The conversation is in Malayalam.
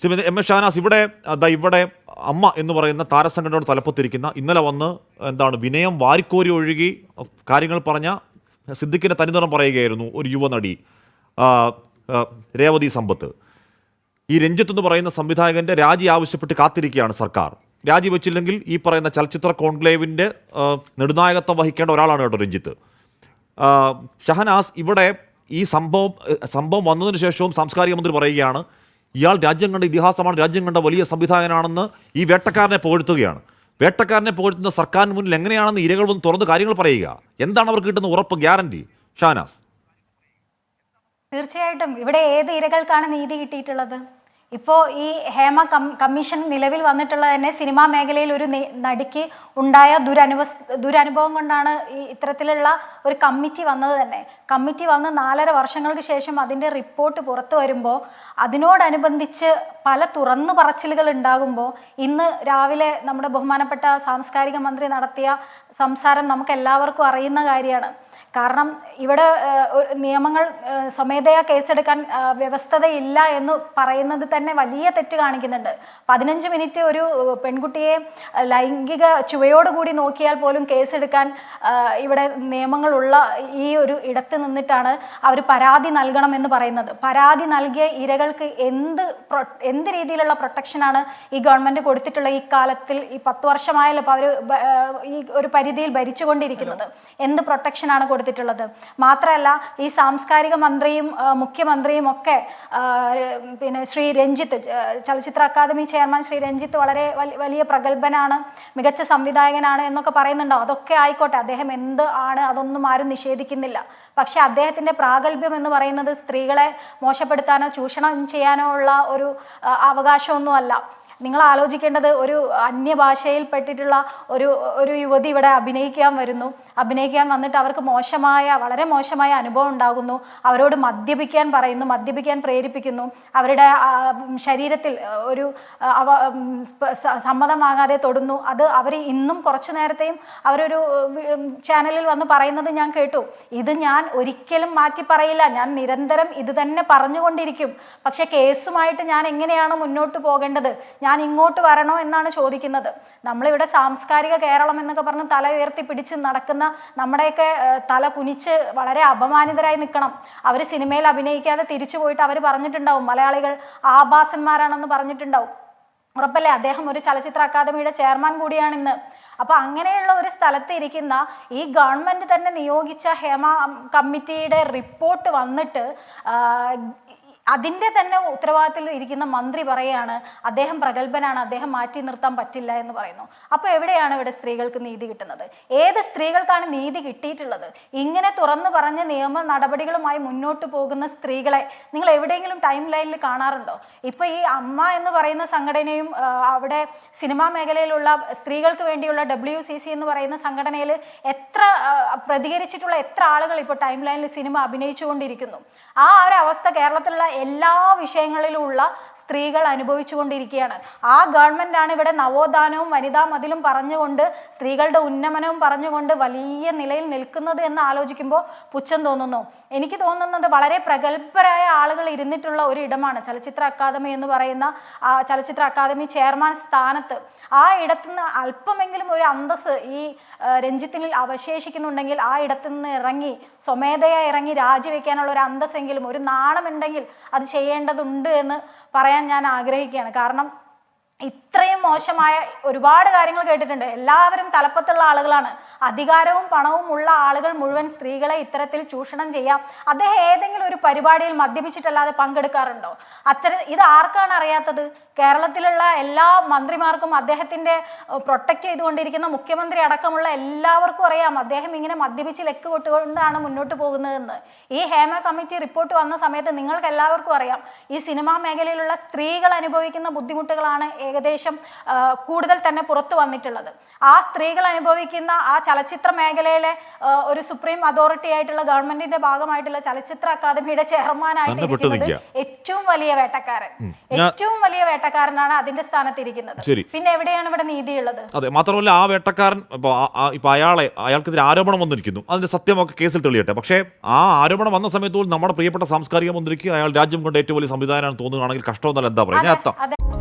ശ്രീമതി എം എസ് ഷാനാസ്, ഇവിടെ അമ്മ എന്ന് പറയുന്ന താരസംഘടനയോട് തലപ്പത്തിരിക്കുന്ന, ഇന്നലെ വന്ന് വിനയം വാരിക്കോരി ഒഴുകി കാര്യങ്ങൾ പറഞ്ഞ സിദ്ദിഖിന്റെ തനിനിറം പറയുകയായിരുന്നു ഒരു യുവനടി രേവതി സമ്പത്ത്. ഈ രഞ്ജിത്ത് എന്ന് പറയുന്ന സംവിധായകന്റെ രാജി ആവശ്യപ്പെട്ട് കാത്തിരിക്കുകയാണ് സർക്കാർ. രാജിവെച്ചില്ലെങ്കിൽ ഈ പറയുന്ന ചലച്ചിത്ര കോൺക്ലേവിന്റെ നെടുനായകത്വം വഹിക്കേണ്ട ഒരാളാണ് കേട്ടോ രഞ്ജിത്ത്. ഷഹനാസ്, ഇവിടെ ഈ സംഭവം വന്നതിന് ശേഷവും സാംസ്കാരിക മന്ത്രി പറയുകയാണ് ഇയാൾ രാജ്യം കണ്ട ഇതിഹാസമാണ്, രാജ്യം കണ്ട വലിയ സംവിധായകനാണെന്ന് ഈ വേട്ടക്കാരനെ പുകഴ്ത്തുകയാണ്. വേട്ടക്കാരനെ പുകഴ്ത്തുന്ന സർക്കാരിന് മുന്നിൽ എങ്ങനെയാണെന്ന് ഇരകൾ വന്ന് തുറന്ന് കാര്യങ്ങൾ പറയുക? എന്താണ് അവർക്ക് കിട്ടുന്ന ഉറപ്പ്, ഗ്യാരണ്ടി? ഷാനാസ്, തീർച്ചയായിട്ടും ഇവിടെ ഏത് ഇരകൾക്കാണ് നീതി കിട്ടിയിട്ടുള്ളത്? ഇപ്പോൾ ഈ ഹേമ കമ്മീഷൻ നിലവിൽ വന്നിട്ടുള്ളത് തന്നെ സിനിമാ മേഖലയിൽ ഒരു നടിക്ക് ഉണ്ടായ ദുരനുഭവം കൊണ്ടാണ് ഈ ഇത്തരത്തിലുള്ള ഒരു കമ്മിറ്റി വന്നത് തന്നെ. കമ്മിറ്റി വന്ന് 4.5 വർഷങ്ങൾക്ക് ശേഷം അതിൻ്റെ റിപ്പോർട്ട് പുറത്തു വരുമ്പോൾ അതിനോടനുബന്ധിച്ച് പല തുറന്നു പറച്ചിലുകൾ ഉണ്ടാകുമ്പോൾ ഇന്ന് രാവിലെ നമ്മുടെ ബഹുമാനപ്പെട്ട സാംസ്കാരിക മന്ത്രി നടത്തിയ സംസാരം നമുക്ക് എല്ലാവർക്കും അറിയുന്ന കാര്യമാണ്. കാരണം ഇവിടെ നിയമങ്ങൾ സ്വമേധയാ കേസെടുക്കാൻ വ്യവസ്ഥതയില്ല എന്ന് പറയുന്നത് തന്നെ വലിയ തെറ്റ് കാണിക്കുന്നുണ്ട്. 15 മിനിറ്റ് ഒരു പെൺകുട്ടിയെ ലൈംഗിക ചുവയോടുകൂടി നോക്കിയാൽ പോലും കേസെടുക്കാൻ ഇവിടെ നിയമങ്ങളുള്ള ഈ ഒരു ഇടത്ത് നിന്നിട്ടാണ് അവർ പരാതി നൽകണം എന്ന് പറയുന്നത്. പരാതി നൽകിയ ഇരകൾക്ക് എന്ത് രീതിയിലുള്ള പ്രൊട്ടക്ഷനാണ് ഈ ഗവൺമെൻറ് കൊടുത്തിട്ടുള്ള ഈ കാലത്തിൽ? ഈ 10 വർഷമായാലും ഇപ്പോൾ അവർ ഈ ഒരു പരിധിയിൽ ഭരിച്ചുകൊണ്ടിരിക്കുന്നത്. എന്ത് പ്രൊട്ടക്ഷനാണ് കൊടുത്തിട്ടുള്ളത്? മാത്രമല്ല, ഈ സാംസ്കാരിക മന്ത്രിയും മുഖ്യമന്ത്രിയും ഒക്കെ പിന്നെ ശ്രീ രഞ്ജിത്ത്, ചലച്ചിത്ര അക്കാദമി ചെയർമാൻ ശ്രീ രഞ്ജിത്ത് വളരെ വലിയ പ്രഗത്ഭനാണ്, മികച്ച സംവിധായകനാണ് എന്നൊക്കെ പറയുന്നുണ്ടാവും. അതൊക്കെ ആയിക്കോട്ടെ, അദ്ദേഹം എന്ത് ആണ് അതൊന്നും ആരും നിഷേധിക്കുന്നില്ല. പക്ഷെ അദ്ദേഹത്തിൻ്റെ പ്രാഗൽഭ്യം എന്ന് പറയുന്നത് സ്ത്രീകളെ മോശപ്പെടുത്താനോ ചൂഷണം ചെയ്യാനോ ഉള്ള ഒരു അവകാശമൊന്നുമല്ല. നിങ്ങൾ ആലോചിക്കേണ്ടത്, ഒരു അന്യഭാഷയിൽ പെട്ടിട്ടുള്ള ഒരു യുവതി ഇവിടെ അഭിനയിക്കാൻ വന്നിട്ട് അവർക്ക് വളരെ മോശമായ അനുഭവം ഉണ്ടാകുന്നു. അവരോട് മദ്യപിക്കാൻ പറയുന്നു, മദ്യപിക്കാൻ പ്രേരിപ്പിക്കുന്നു, അവരുടെ ശരീരത്തിൽ ഒരു സമ്മതം വാങ്ങാതെ തൊടുന്നു. അത് അവർ ഇന്നും കുറച്ചു നേരത്തെയും അവരൊരു ചാനലിൽ വന്ന് പറയുന്നത് ഞാൻ കേട്ടു. ഇത് ഞാൻ ഒരിക്കലും മാറ്റി പറയില്ല, ഞാൻ നിരന്തരം ഇത് തന്നെ പറഞ്ഞുകൊണ്ടിരിക്കും. പക്ഷെ കേസുമായിട്ട് ഞാൻ എങ്ങനെയാണ് മുന്നോട്ട് പോകേണ്ടത്? ഞാൻ ഇങ്ങോട്ട് വരണോ എന്നാണ് ചോദിക്കുന്നത്. നമ്മളിവിടെ സാംസ്കാരിക കേരളം എന്നൊക്കെ പറഞ്ഞ് തല ഉയർത്തി പിടിച്ച് നടക്കുന്ന നമ്മുടെയൊക്കെ തല കുനിച്ച് വളരെ അപമാനിതരായി നിൽക്കണം. അവർ സിനിമയിൽ അഭിനയിക്കാതെ തിരിച്ചു പോയിട്ട് അവർ പറഞ്ഞിട്ടുണ്ടാവും മലയാളികൾ ആഭാസന്മാരാണെന്ന് പറഞ്ഞിട്ടുണ്ടാവും. ഉറപ്പല്ലേ? അദ്ദേഹം ഒരു ചലച്ചിത്ര അക്കാദമിയുടെ ചെയർമാൻ കൂടിയാണ് ഇന്ന്. അപ്പൊ അങ്ങനെയുള്ള ഒരു സ്ഥലത്ത് ഇരിക്കുന്ന ഈ ഗവൺമെന്റ് തന്നെ നിയോഗിച്ച ഹേമ കമ്മിറ്റിയുടെ റിപ്പോർട്ട് വന്നിട്ട് അതിൻ്റെ തന്നെ ഉത്തരവാദിത്തത്തിൽ ഇരിക്കുന്ന മന്ത്രി പറയുകയാണ് അദ്ദേഹം പ്രഗത്ഭനാണ്, അദ്ദേഹം മാറ്റി നിർത്താൻ പറ്റില്ല എന്ന് പറയുന്നു. അപ്പോൾ എവിടെയാണ് ഇവിടെ സ്ത്രീകൾക്ക് നീതി കിട്ടുന്നത്? ഏത് സ്ത്രീകൾക്കാണ് നീതി കിട്ടിയിട്ടുള്ളത്? ഇങ്ങനെ തുറന്നു പറഞ്ഞ നിയമ നടപടികളുമായി മുന്നോട്ട് പോകുന്ന സ്ത്രീകളെ നിങ്ങൾ എവിടെയെങ്കിലും ടൈം ലൈനിൽ കാണാറുണ്ടോ? ഇപ്പോൾ ഈ അമ്മ എന്ന് പറയുന്ന സംഘടനയും അവിടെ സിനിമാ മേഖലയിലുള്ള സ്ത്രീകൾക്ക് വേണ്ടിയുള്ള WCC എന്ന് പറയുന്ന സംഘടനയിൽ പ്രതികരിച്ചിട്ടുള്ള എത്ര ആളുകൾ ഇപ്പോൾ ടൈം ലൈനിൽ സിനിമ അഭിനയിച്ചുകൊണ്ടിരിക്കുന്നു? ആ ഒരു അവസ്ഥ കേരളത്തിലുള്ള എല്ലാ വിഷയങ്ങളിലുമുള്ള സ്ത്രീകൾ അനുഭവിച്ചുകൊണ്ടിരിക്കുകയാണ്. ആ ഗവൺമെന്റാണ് ഇവിടെ നവോത്ഥാനവും വനിതാ മതിലും പറഞ്ഞുകൊണ്ട് സ്ത്രീകളുടെ ഉന്നമനവും പറഞ്ഞുകൊണ്ട് വലിയ നിലയിൽ നിൽക്കുന്നത് എന്ന് ആലോചിക്കുമ്പോൾ പുച്ഛം തോന്നുന്നു. എനിക്ക് തോന്നുന്നത് വളരെ പ്രഗത്ഭരായ ആളുകൾ ഇരുന്നിട്ടുള്ള ഒരു ഇടമാണ് ചലച്ചിത്ര അക്കാദമി എന്ന് പറയുന്ന ചലച്ചിത്ര അക്കാദമി ചെയർമാൻ സ്ഥാനത്ത്. ആ ഇടത്തുനിന്ന് അല്പമെങ്കിലും ഒരു അന്തസ് ഈ രഞ്ജിത്തിൽ അവശേഷിക്കുന്നുണ്ടെങ്കിൽ ആ ഇടത്തുനിന്ന് ഇറങ്ങി സ്വമേധയാ ഇറങ്ങി രാജിവെക്കാനുള്ള ഒരു അന്തസ്സെങ്കിലും, ഒരു നാണമുണ്ടെങ്കിൽ അത് ചെയ്യേണ്ടതുണ്ട് എന്ന് പറയാൻ ഞാൻ ആഗ്രഹിക്കുകയാണ്. കാരണം ഇത്രയും മോശമായ ഒരുപാട് കാര്യങ്ങൾ കേട്ടിട്ടുണ്ട്. എല്ലാവരും തലപ്പത്തുള്ള ആളുകളാണ്, അധികാരവും പണവും ഉള്ള ആളുകൾ മുഴുവൻ സ്ത്രീകളെ ഇത്തരത്തിൽ ചൂഷണം ചെയ്യാം. അദ്ദേഹം ഏതെങ്കിലും ഒരു പരിപാടിയിൽ മദ്യപിച്ചിട്ടല്ലാതെ പങ്കെടുക്കാറുണ്ടോ? ഇത് ആർക്കാണ് അറിയാത്തത്? കേരളത്തിലുള്ള എല്ലാ മന്ത്രിമാർക്കും, അദ്ദേഹത്തിന്റെ പ്രൊട്ടക്ട് ചെയ്തുകൊണ്ടിരിക്കുന്ന മുഖ്യമന്ത്രി അടക്കമുള്ള എല്ലാവർക്കും അറിയാം അദ്ദേഹം ഇങ്ങനെ മദ്യപിച്ച് ലെക്ക് കൊട്ടുകൊണ്ടാണ് മുന്നോട്ട് പോകുന്നതെന്ന്. ഈ ഹേമ കമ്മിറ്റി റിപ്പോർട്ട് വന്ന സമയത്ത് നിങ്ങൾക്ക് എല്ലാവർക്കും അറിയാം ഈ സിനിമാ മേഖലയിലുള്ള സ്ത്രീകൾ അനുഭവിക്കുന്ന ബുദ്ധിമുട്ടുകളാണ് ഏകദേശം കൂടുതൽ തന്നെ പുറത്തു വന്നിട്ടുള്ളത്. ആ സ്ത്രീകൾ അനുഭവിക്കുന്ന ആ ചലച്ചിത്ര മേഖലയിലെ ഒരു സുപ്രീം അതോറിറ്റി ആയിട്ടുള്ള ഗവൺമെന്റിന്റെ ഭാഗമായിട്ടുള്ള ചലച്ചിത്ര അക്കാദമിയുടെ ചെയർമാനായിട്ട് ഇരിക്കുന്നത് ഏറ്റവും വലിയ വേട്ടക്കാരനാണ് അതിന്റെ സ്ഥാനത്ത് ഇരിക്കുന്നത്. പിന്നെ എവിടെയാണ് ഇവിടെ നീതിയുള്ളത്? അതെ, മാത്രമല്ല ആ വേട്ടക്കാരൻ ഇപ്പൊ അയാൾക്കെതിരെ ആരോപണം വന്നിരിക്കുന്നു, അതിന്റെ സത്യമൊക്കെ കേസിൽ തെളിയട്ടെ. പക്ഷേ ആ ആരോപണം വന്ന സമയത്ത് നമ്മുടെ പ്രിയപ്പെട്ട സാംസ്കാരിക മന്ത്രിക്ക് അയാൾ രാജ്യം കൊണ്ട് ഏറ്റവും വലിയ സംവിധാനമാണ് തോന്നുകയാണെങ്കിൽ കഷ്ടമെന്നല്ല എന്താ പറയുക?